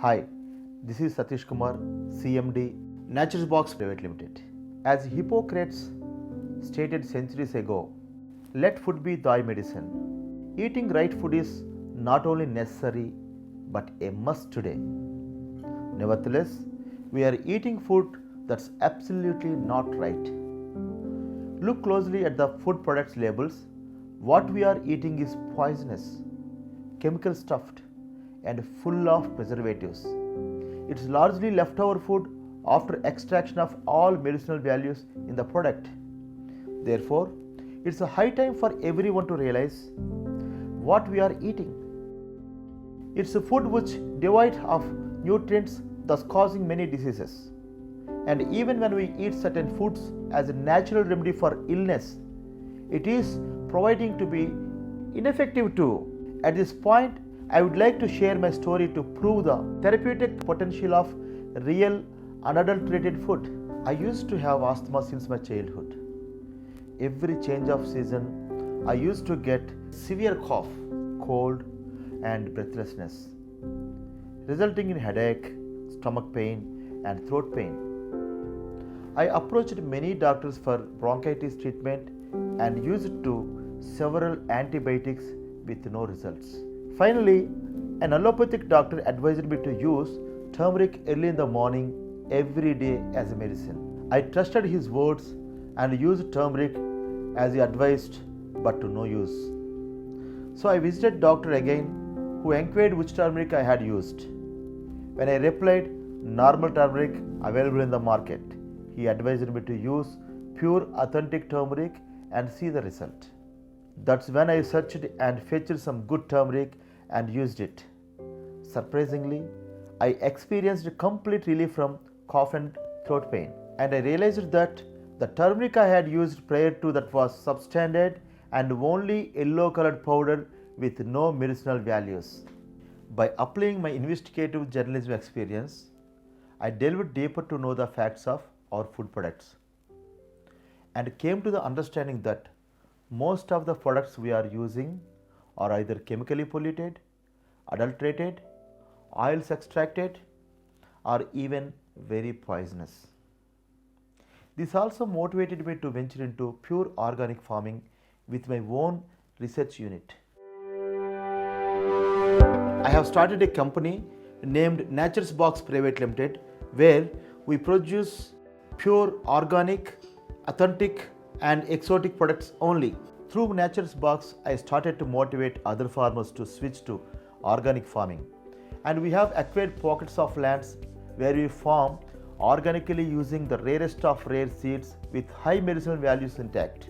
Hi, this is Satish Kumar, CMD, Nature's Box Private Limited. As Hippocrates stated centuries ago, let food be thy medicine. Eating right food is not only necessary but a must today. Nevertheless, we are eating food that's absolutely not right. Look closely at the food products labels. What we are eating is poisonous, chemical stuffed, and full of preservatives. It's largely leftover food after extraction of all medicinal values in the product. Therefore, it's a high time for everyone to realize what we are eating. It's a food which devoid of nutrients, thus causing many diseases. And even when we eat certain foods as a natural remedy for illness, it is proving to be ineffective too. At this point, I would like to share my story to prove the therapeutic potential of real unadulterated food. I used to have asthma since my childhood. Every change of season, I used to get severe cough, cold, and breathlessness, resulting in headache, stomach pain, and throat pain. I approached many doctors for bronchitis treatment and used several antibiotics with no results. Finally, an allopathic doctor advised me to use turmeric early in the morning every day as a medicine. I trusted his words and used turmeric as he advised, but to no use. So I visited doctor again, who inquired which turmeric I had used. When I replied normal turmeric available in the market, he advised me to use pure authentic turmeric and see the result. That's when I searched and fetched some good turmeric and used it. Surprisingly, I experienced complete relief from cough and throat pain, and I realized that the turmeric I had used prior to that was substandard and only yellow colored powder with no medicinal values. By applying my investigative journalism experience, I delved deeper to know the facts of our food products and came to the understanding that most of the products we are using are either chemically polluted, adulterated, oils extracted, or even very poisonous. This also motivated me to venture into pure organic farming with my own research unit. I have started a company named Nature's Box Private Limited, where we produce pure organic, authentic, and exotic products only. Through Nature's Box, I started to motivate other farmers to switch to organic farming. And we have acquired pockets of lands where we farm organically using the rarest of rare seeds with high medicinal values intact.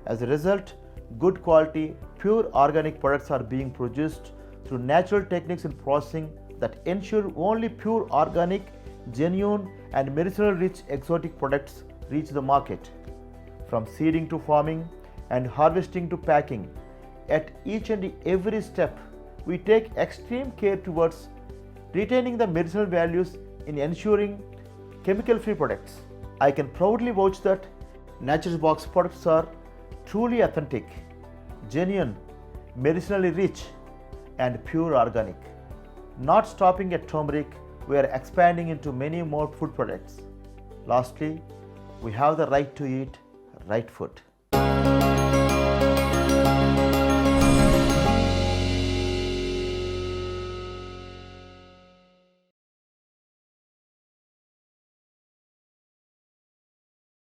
As a result, good quality, pure organic products are being produced through natural techniques in processing that ensure only pure organic, genuine, and medicinal rich exotic products reach the market. From seeding to farming and harvesting to packing, at each and every step, we take extreme care towards retaining the medicinal values in ensuring chemical-free products. I can proudly vouch that Nature's Box products are truly authentic, genuine, medicinally rich, and pure organic. Not stopping at turmeric, we are expanding into many more food products. Lastly, we have the right to eat right food.